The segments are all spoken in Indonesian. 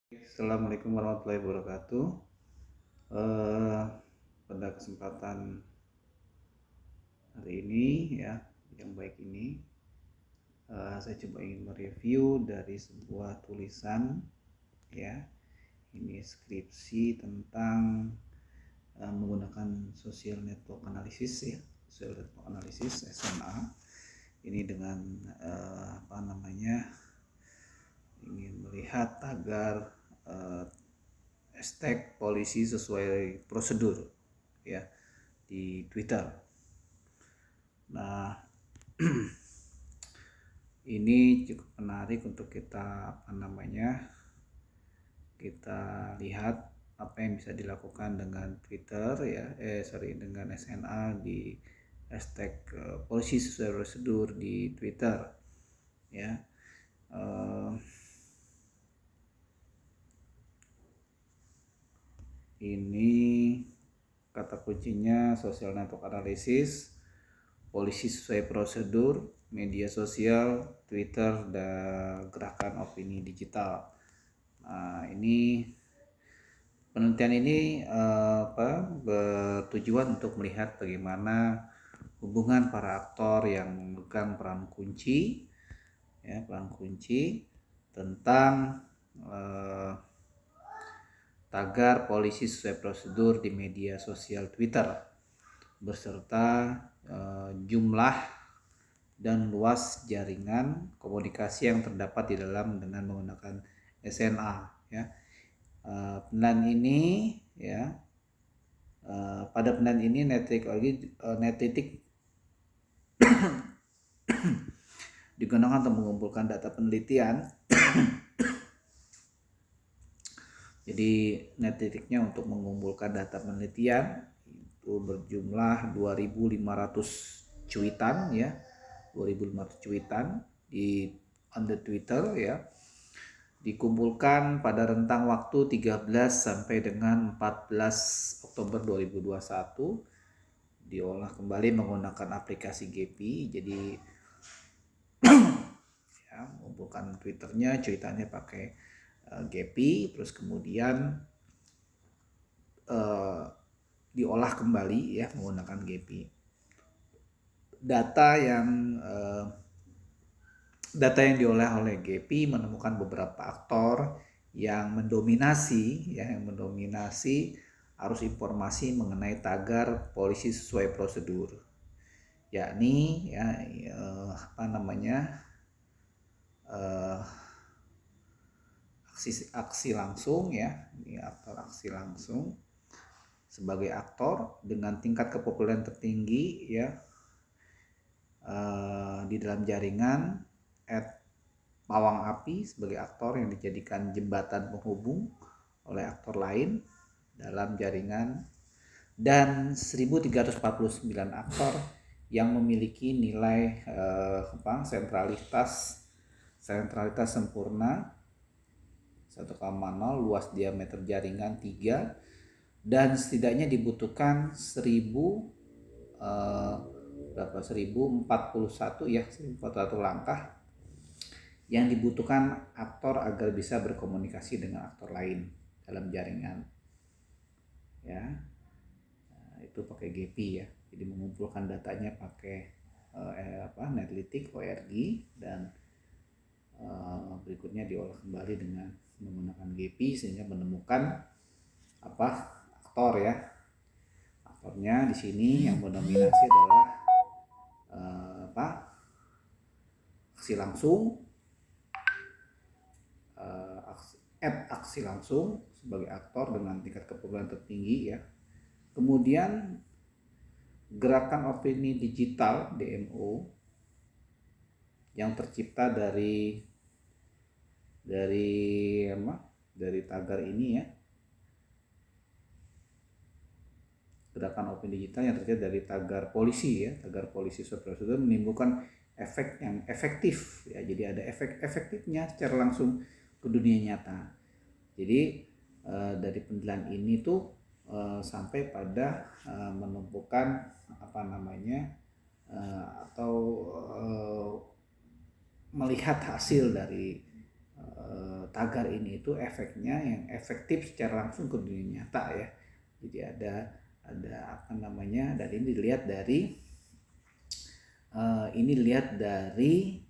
Assalamualaikum warahmatullahi wabarakatuh. Eh, Pada kesempatan hari ini ya, yang baik ini, saya coba ingin mereview dari sebuah tulisan ya. Ini skripsi tentang menggunakan social network analysis ya, social network analysis SMA. Ini dengan ingin melihat tagar hashtag polisi sesuai prosedur ya di Twitter. Nah, ini cukup menarik untuk kita kita lihat apa yang bisa dilakukan dengan Twitter ya, dengan SNA di hashtag polisi sesuai prosedur di Twitter ya. Ini kata kuncinya social network analysis, polisi sesuai prosedur, media sosial, Twitter, dan gerakan opini digital. Nah, ini penelitian ini bertujuan untuk melihat bagaimana hubungan para aktor yang memegang peran kunci tentang tagar polisi sesuai prosedur di media sosial Twitter beserta jumlah dan luas jaringan komunikasi yang terdapat di dalam dengan menggunakan SNA ya. Penelitian ini ya, pada penelitian ini Netlitics digunakan untuk mengumpulkan data penelitian. Jadi Netlitics-nya untuk mengumpulkan data penelitian itu berjumlah 2.500 cuitan ya, 2.500 cuitan di Twitter ya, dikumpulkan pada rentang waktu 13 sampai dengan 14 Oktober 2021, diolah kembali menggunakan aplikasi Gephi. Jadi ya, mengumpulkan Twitternya, cuitannya pakai Gephi, terus kemudian diolah kembali ya menggunakan Gephi. Data yang diolah oleh Gephi menemukan beberapa aktor yang mendominasi arus informasi mengenai tagar polisi sesuai prosedur, yakni aksi langsung ya, ini aktor aksi langsung sebagai aktor dengan tingkat kepopuleran tertinggi ya di dalam jaringan, pawang api sebagai aktor yang dijadikan jembatan penghubung oleh aktor lain dalam jaringan, dan 1349 aktor yang memiliki nilai sentralitas sempurna 1,0, luas diameter jaringan 3, dan setidaknya dibutuhkan 1041 langkah yang dibutuhkan aktor agar bisa berkomunikasi dengan aktor lain dalam jaringan ya. Itu pakai Gephi ya, jadi mengumpulkan datanya pakai Netlitics ORG, dan berikutnya diolah kembali dengan menggunakan Gephi sehingga menemukan aktor ya. Aktornya di sini yang mendominasi adalah aksi langsung, aksi langsung sebagai aktor dengan tingkat kepopuleran tertinggi ya. Kemudian gerakan opini digital DMO yang tercipta dari tagar ini ya. Gerakan opini digital yang tercipta dari tagar polisi ya, tagar polisi sesuai prosedur menimbulkan efek yang efektif ya. Jadi ada efek efektifnya secara langsung ke dunia nyata. Jadi dari penelitian ini tuh sampai pada menumpukan melihat hasil dari tagar ini itu efeknya yang efektif secara langsung ke dunia nyata ya. Jadi ada apa namanya, dan ini dilihat dari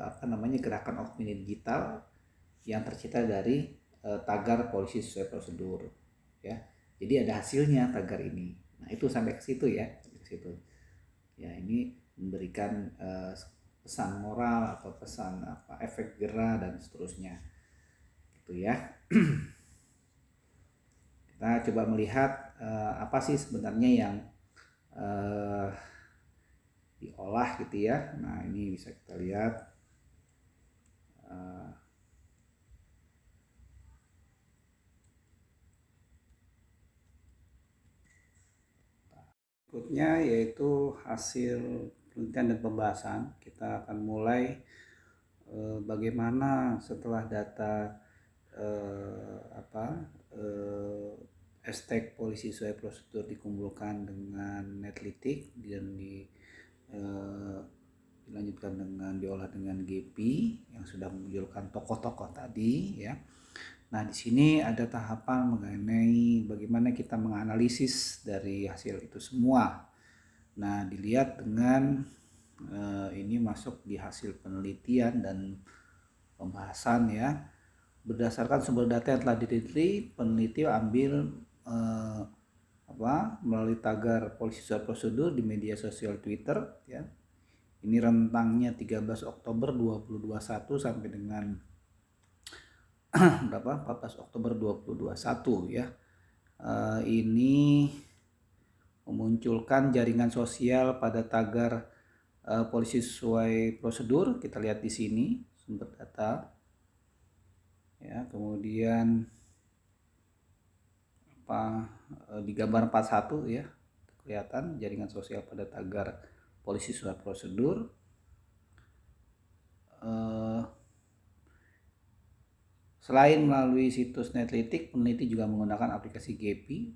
apa namanya, gerakan opini digital yang tercipta dari tagar polisi sesuai prosedur ya. Jadi ada hasilnya tagar ini. Nah itu sampai ke situ ya, sampai ke situ ya. Ini memberikan pesan moral atau pesan apa, efek jerah dan seterusnya gitu ya. Kita coba melihat apa sih sebenarnya yang diolah gitu ya. Nah ini bisa kita lihat berikutnya, yaitu hasil penelitian dan pembahasan. Kita akan mulai bagaimana setelah data hashtag polisi sesuai prosedur dikumpulkan dengan Netlitik dan dilanjutkan dengan diolah dengan GP yang sudah memunculkan tokoh-tokoh tadi ya. Nah, di sini ada tahapan mengenai bagaimana kita menganalisis dari hasil itu semua. Nah, dilihat dengan ini masuk di hasil penelitian dan pembahasan ya. Berdasarkan sumber data yang telah diteliti, peneliti ambil melalui tagar polisi sesuai prosedur di media sosial Twitter ya. Ini rentangnya 13 Oktober 2021 sampai dengan 14 Oktober 2021 ya. Ini memunculkan jaringan sosial pada tagar polisi sesuai prosedur. Kita lihat di sini sumber data ya. Kemudian di gambar 41 ya, kelihatan jaringan sosial pada tagar polisi sesuai prosedur. Selain melalui situs Netlitik, peneliti juga menggunakan aplikasi GEPI,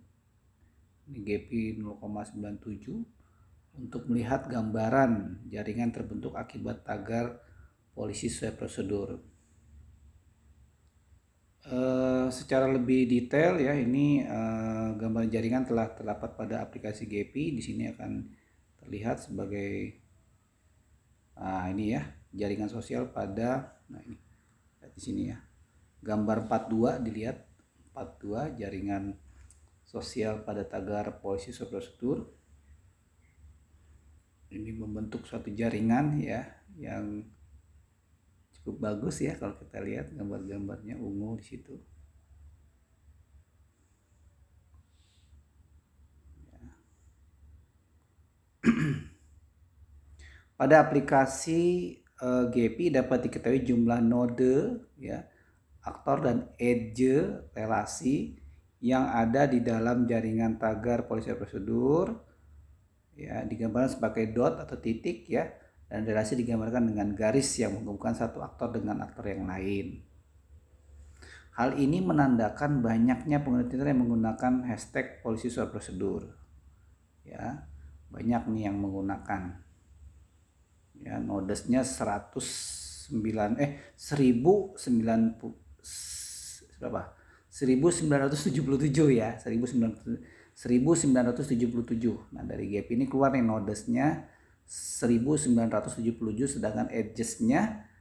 ini GEPI 0,97 untuk melihat gambaran jaringan terbentuk akibat tagar polisi sesuai prosedur. Secara lebih detail ya, ini gambar jaringan telah terdapat pada aplikasi GEPI. Di sini akan terlihat sebagai ini ya, jaringan sosial pada ini di sini ya. Gambar 42 dilihat, 42 jaringan sosial pada tagar polisi sesuai prosedur. Ini membentuk suatu jaringan ya yang cukup bagus ya kalau kita lihat gambar-gambarnya ungu di situ. Pada aplikasi GEPI dapat diketahui jumlah node ya, aktor dan edge relasi yang ada di dalam jaringan tagar polisi prosedur ya, digambarkan sebagai dot atau titik ya, dan relasi digambarkan dengan garis yang menghubungkan satu aktor dengan aktor yang lain. Hal ini menandakan banyaknya pengguna Twitter yang menggunakan hashtag polisi sesuai prosedur ya, banyak nih yang menggunakan ya. Nodesnya 1997 ya, 1977. Nah, dari gap ini keluar nih nodesnya 1977, sedangkan edges-nya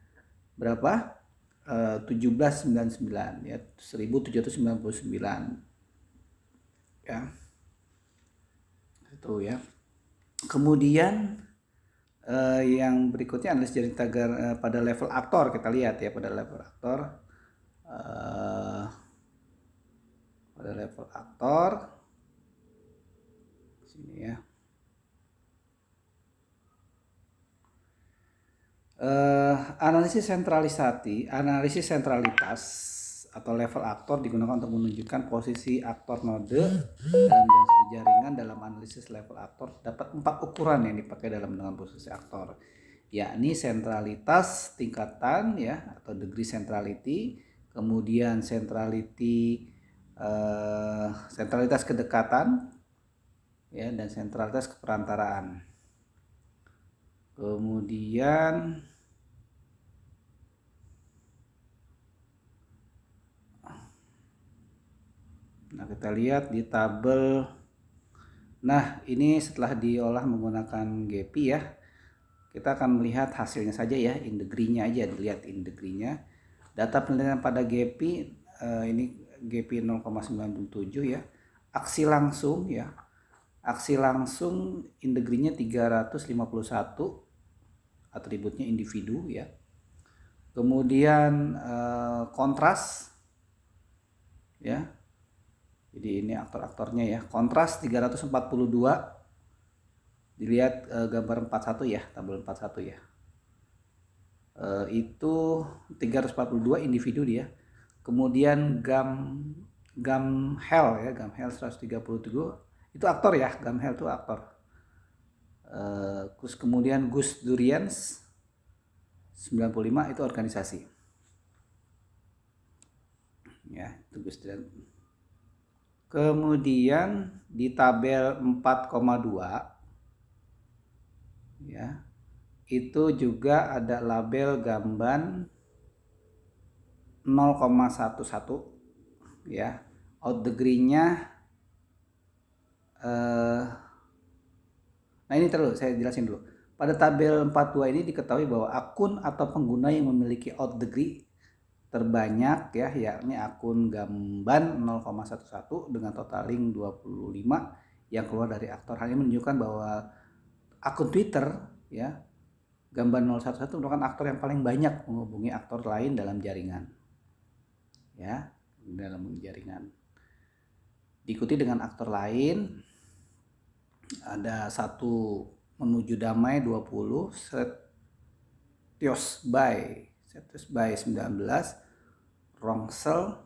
berapa? 1799 ya, 1799 ya. Itu ya. Kemudian yang berikutnya adalah jaring tagar pada level aktor. Kita lihat ya pada level aktor. Pada level aktor sini ya. Analisis sentralitas atau level aktor digunakan untuk menunjukkan posisi aktor node dalam jaringan. Dalam analisis level aktor dapat 4 ukuran yang dipakai dalam menentukan posisi aktor, yakni sentralitas tingkatan ya atau degree centrality, kemudian sentralitas kedekatan ya, dan sentralitas keperantaraan. Kemudian Nah, kita lihat di tabel. Nah, ini setelah diolah menggunakan GEPI ya. Kita akan melihat hasilnya saja ya, in degree-nya aja, dilihat in degree-nya. Data penelitian pada GEPI ini GEPI 0,97 ya. Aksi langsung ya. Aksi langsung in degree-nya 351, atributnya individu ya. Kemudian kontras ya. Jadi ini aktor-aktornya ya. Kontras 342. Dilihat gambar 41 ya, tabel 41 ya. Itu 342 individu dia. Kemudian Gamhel ya, Gamhel 137 itu aktor ya, Gamhel itu aktor. Terus kemudian Gus Durians 95 itu organisasi. Ya, itu Gus Durians. Kemudian di tabel 4,2 ya, itu juga ada label Gamban 0,11 ya. Out degree-nya nah ini terus saya jelasin dulu. Pada tabel 42 ini diketahui bahwa akun atau pengguna yang memiliki out degree terbanyak ya, yakni akun Gamban 0,11 dengan totaling 25 yang keluar dari aktor. Hal ini menunjukkan bahwa akun Twitter ya, Gamban 011 merupakan aktor yang paling banyak menghubungi aktor lain dalam jaringan. Ya, dalam jaringan. Diikuti dengan aktor lain ada satu menuju damai 20, Setios Bay 19, Rongsel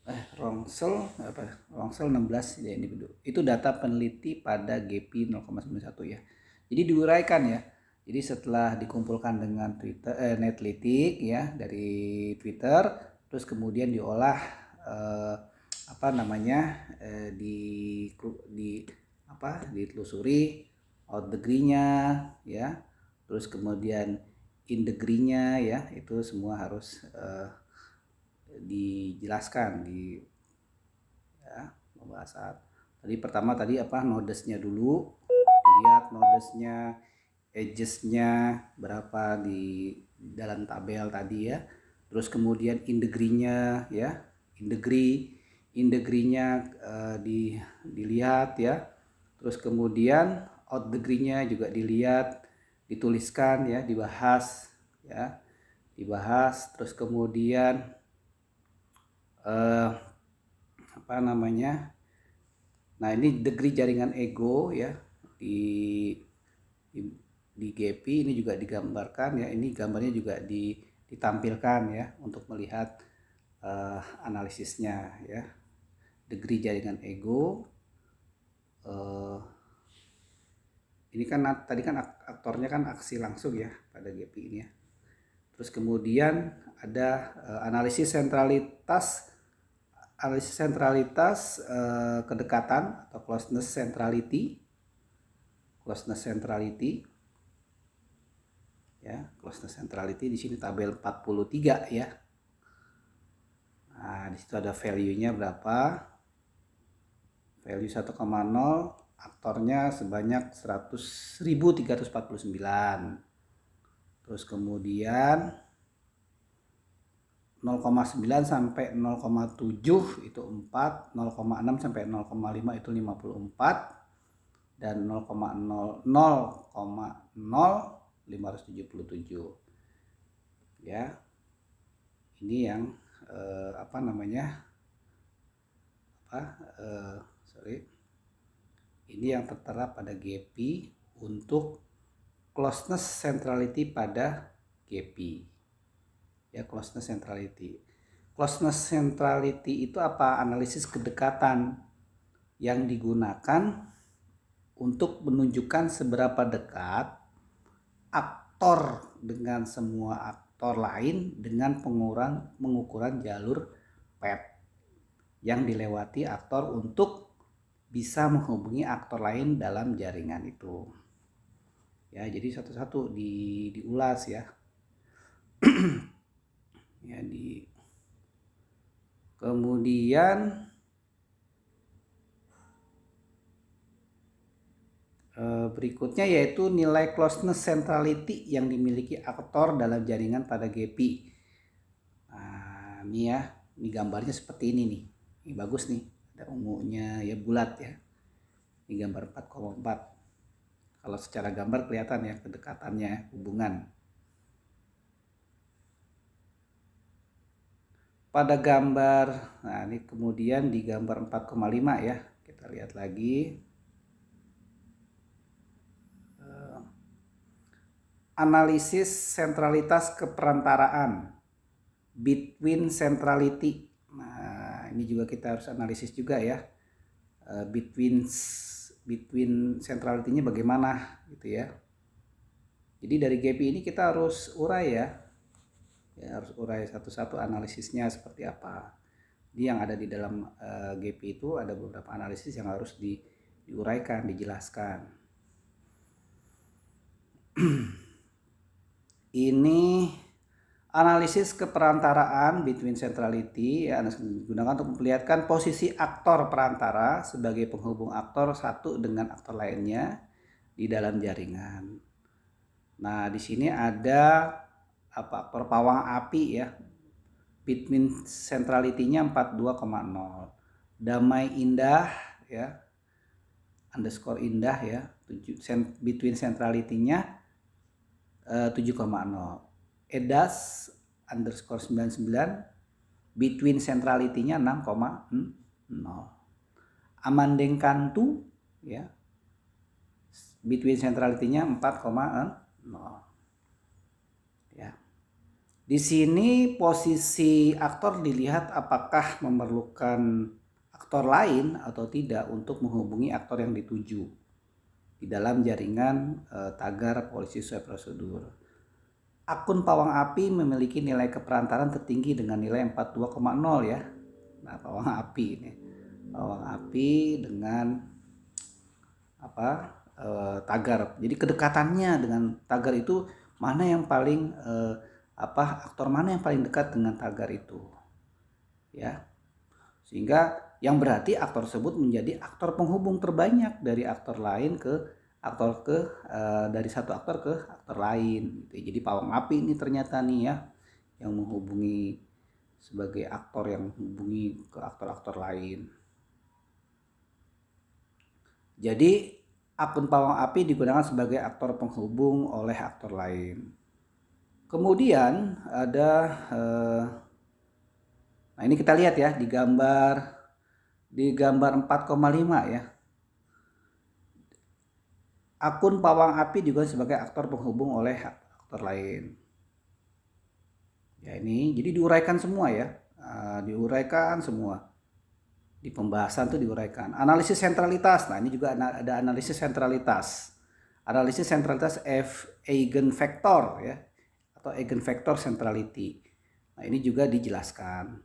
16 ya, ini itu data peneliti pada GEPI 0,91 ya. Jadi diuraikan ya. Jadi setelah dikumpulkan dengan Netlitik ya dari Twitter, terus kemudian diolah ditelusuri out degree-nya ya. Terus kemudian in degree-nya ya, itu semua harus dijelaskan di ya, pembahasan. Tadi pertama nodesnya dulu, lihat nodesnya, edges-nya berapa di dalam tabel tadi ya. Terus kemudian in degree-nya ya, in degree-nya dilihat ya. Terus kemudian out degree-nya juga dilihat, dituliskan ya, dibahas ya. Terus kemudian nah ini degree jaringan ego ya di GEPI ini juga digambarkan ya. Ini gambarnya juga ditampilkan ya untuk melihat analisisnya ya. Degree jaringan ego ini kan tadi kan aktornya kan aksi langsung ya pada GEPI ini ya. Terus kemudian ada analisis sentralitas kedekatan atau closeness centrality ya. Closeness centrality di sini tabel 43 ya. Nah, di situ ada value-nya berapa? Value 1,0, aktornya sebanyak 100.349. Terus kemudian 0,9 sampai 0,7 itu 4, 0,6 sampai 0,5 itu 54, dan 0,0 577 ya. Ini yang ini yang tertera pada GEPI untuk closeness centrality pada GEPI ya. Closeness centrality itu apa? Analisis kedekatan yang digunakan untuk menunjukkan seberapa dekat aktor dengan semua aktor lain dengan pengukuran jalur PET yang dilewati aktor untuk bisa menghubungi aktor lain dalam jaringan itu ya. Jadi satu-satu diulas ya. Ya kemudian Berikutnya yaitu nilai closeness centrality yang dimiliki aktor dalam jaringan pada GPI. Nah, ini ya, ini gambarnya seperti ini nih. Ini bagus nih, ada ungunya ya, bulat ya. Ini gambar 4,4. Kalau secara gambar kelihatan ya kedekatannya, hubungan. Pada gambar, nah ini kemudian di gambar 4,5 ya, kita lihat lagi. Analisis sentralitas keperantaraan, between centrality. Nah ini juga kita harus analisis juga ya, between centrality-nya bagaimana gitu ya. Jadi dari GPI ini kita harus urai ya, harus urai satu-satu analisisnya seperti apa. Jadi yang ada di dalam GPI itu ada beberapa analisis yang harus diuraikan, dijelaskan. Ini analisis keperantaraan between centrality ya, digunakan untuk memperlihatkan posisi aktor perantara sebagai penghubung aktor satu dengan aktor lainnya di dalam jaringan. Nah, di sini ada aktor pawang api ya. Between centrality-nya 42,0. Damai indah ya. Underscore indah ya. Between centrality-nya 7,0. EDAS underscore 99 between centrality-nya 6,0. Amandengkantu ya, between centrality-nya 4,0 ya. Di sini posisi aktor dilihat apakah memerlukan aktor lain atau tidak untuk menghubungi aktor yang dituju di dalam jaringan tagar polisi sesuai prosedur. Akun pawang api memiliki nilai keperantaran tertinggi dengan nilai 42,0 ya. Nah, pawang api ini. Pawang api dengan tagar. Jadi kedekatannya dengan tagar itu mana yang paling aktor mana yang paling dekat dengan tagar itu. Ya. Sehingga yang berarti aktor tersebut menjadi aktor penghubung terbanyak dari aktor lain dari satu aktor ke aktor lain. Jadi pawang api ini ternyata nih ya yang menghubungi sebagai aktor yang menghubungi ke aktor-aktor lain. Jadi akun pawang api digunakan sebagai aktor penghubung oleh aktor lain. Kemudian ada nah ini kita lihat ya di gambar 4,5 ya. Akun pawang api juga sebagai aktor penghubung oleh aktor lain. Ya ini jadi diuraikan semua ya. Diuraikan semua. Di pembahasan tuh diuraikan. Analisis sentralitas. Nah, ini juga ada analisis sentralitas. Analisis sentralitas eigenvector ya atau eigenvector centrality. Nah, ini juga dijelaskan.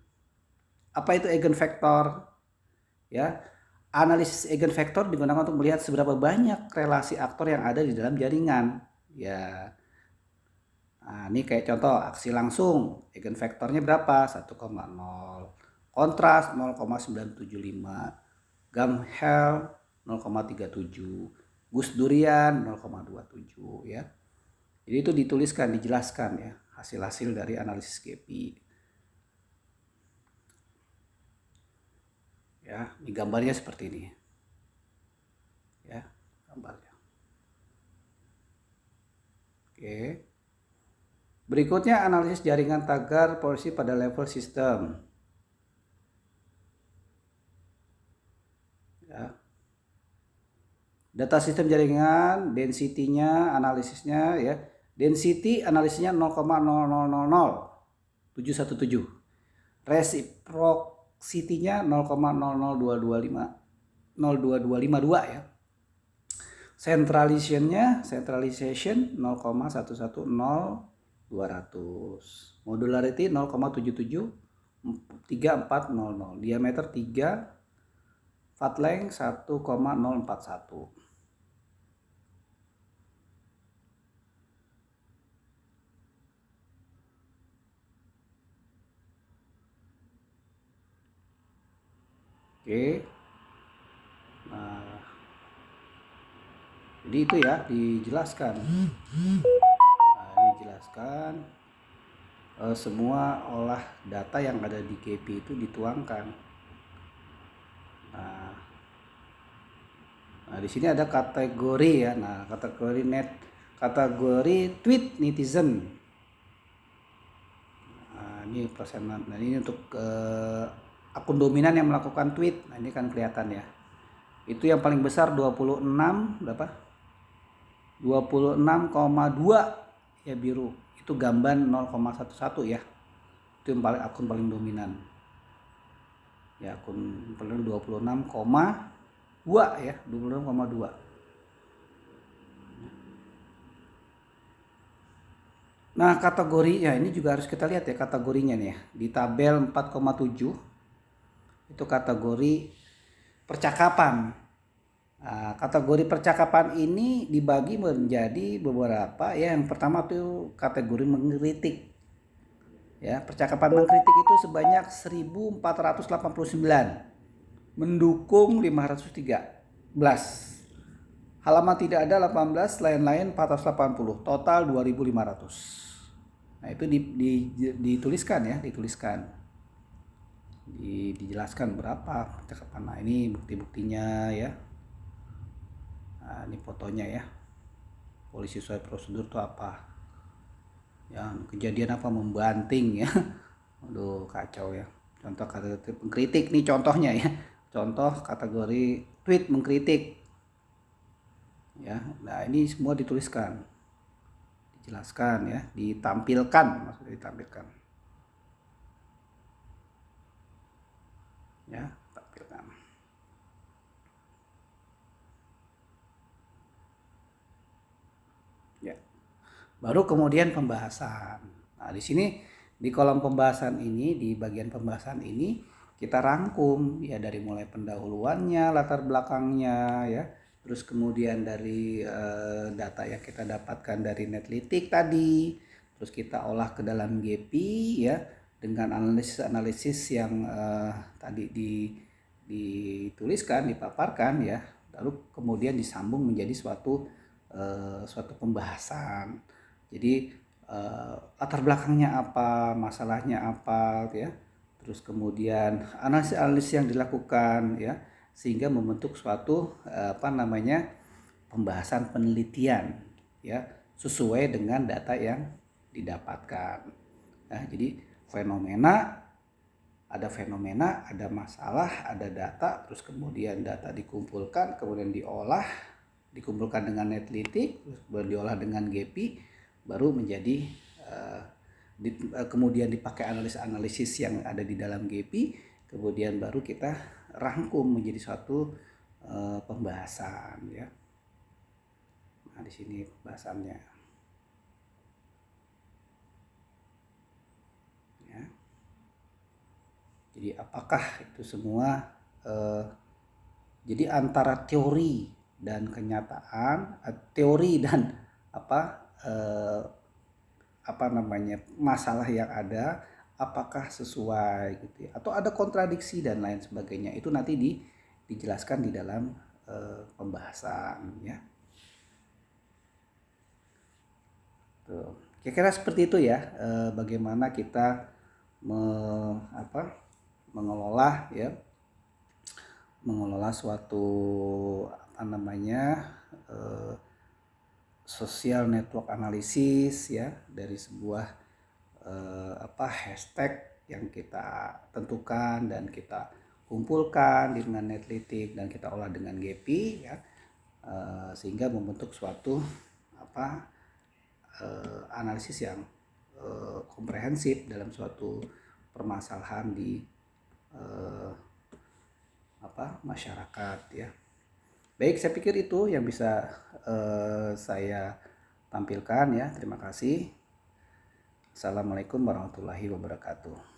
Apa itu eigenvector? Ya, analisis eigenvector digunakan untuk melihat seberapa banyak relasi aktor yang ada di dalam jaringan. Ya. Nah, ini kayak contoh aksi langsung, eigenvektornya berapa? 1,0. Kontras 0,975. Gamhel 0,37. Gus Durian 0,27 ya. Jadi itu dituliskan, dijelaskan ya hasil-hasil dari analisis GPI. Ya, ini gambarnya seperti ini. Ya, gambarnya. Oke. Berikutnya analisis jaringan tagar polisi pada level sistem. Ya. Data sistem jaringan, density-nya, analisisnya ya. Density analisisnya 0,0000717. Reciprocity-nya 0,00252 ya. Centralization 0,110200. Modularity 0,773400. Diameter 3. Fat length 1,041. Oke. Nah, Jadi itu ya dijelaskan. Nah, dijelaskan semua olah data yang ada di GP itu dituangkan. Nah, di sini ada kategori ya. Nah, kategori tweet netizen. Nah, ini persenan. Nah, ini untuk akun dominan yang melakukan tweet. Nah, ini kan kelihatan ya. Itu yang paling besar 26 berapa? 26,2 ya biru. Itu Gamban 0,11 ya. Itu yang akun paling dominan. Ya, akun paling 26,2 ya, 26,2. Nah, kategorinya ini juga harus kita lihat ya kategorinya nih ya. Di tabel 4,7 itu kategori percakapan. Nah, kategori percakapan ini dibagi menjadi beberapa ya. Yang pertama tuh kategori mengkritik. Ya, percakapan mengkritik itu sebanyak 1489. Mendukung 513. Halaman tidak ada 18, lain-lain 480. Total 2500. Nah, itu dituliskan ya, dijelaskan berapa percakapan. Nah, ini bukti-buktinya ya. Nah, ini fotonya ya. Polisi sesuai prosedur itu apa? Ya, kejadian apa membanting ya. Aduh, kacau ya. Contoh kategori mengkritik nih contohnya ya. Contoh kategori tweet mengkritik. Ya, nah ini semua dituliskan, dijelaskan ya, ditampilkan, maksudnya ditampilkan. Ya, tampilkan. Ya. Baru kemudian pembahasan. Nah, di sini di kolom pembahasan ini, di bagian pembahasan ini kita rangkum ya dari mulai pendahuluannya, latar belakangnya ya. Terus kemudian dari data yang kita dapatkan dari Netlitik tadi, terus kita olah ke dalam GP ya dengan analisis yang tadi dituliskan, dipaparkan ya, lalu kemudian disambung menjadi suatu pembahasan. Jadi latar belakangnya apa, masalahnya apa ya, terus kemudian analisis yang dilakukan ya, sehingga membentuk suatu pembahasan penelitian ya sesuai dengan data yang didapatkan. Nah, jadi ada masalah, ada data, terus kemudian data dikumpulkan, kemudian diolah, dikumpulkan dengan Netlitik, terus kemudian diolah dengan GP, baru menjadi kemudian dipakai analisis yang ada di dalam GP, kemudian baru kita rangkum menjadi suatu pembahasan ya. Nah, di sini pembahasannya. Ya. Jadi apakah itu semua jadi antara teori dan kenyataan, teori dan masalah yang ada, apakah sesuai gitu ya, atau ada kontradiksi dan lain sebagainya, itu nanti dijelaskan di dalam pembahasan ya. Tuh. Kira-kira seperti itu ya, bagaimana kita mengelola suatu social network analysis ya, dari sebuah hashtag yang kita tentukan dan kita kumpulkan dengan Netlitik dan kita olah dengan GP ya, sehingga membentuk suatu analisis yang komprehensif dalam suatu permasalahan di masyarakat ya. Baik, saya pikir itu yang bisa saya tampilkan ya. Terima kasih. Assalamualaikum warahmatullahi wabarakatuh.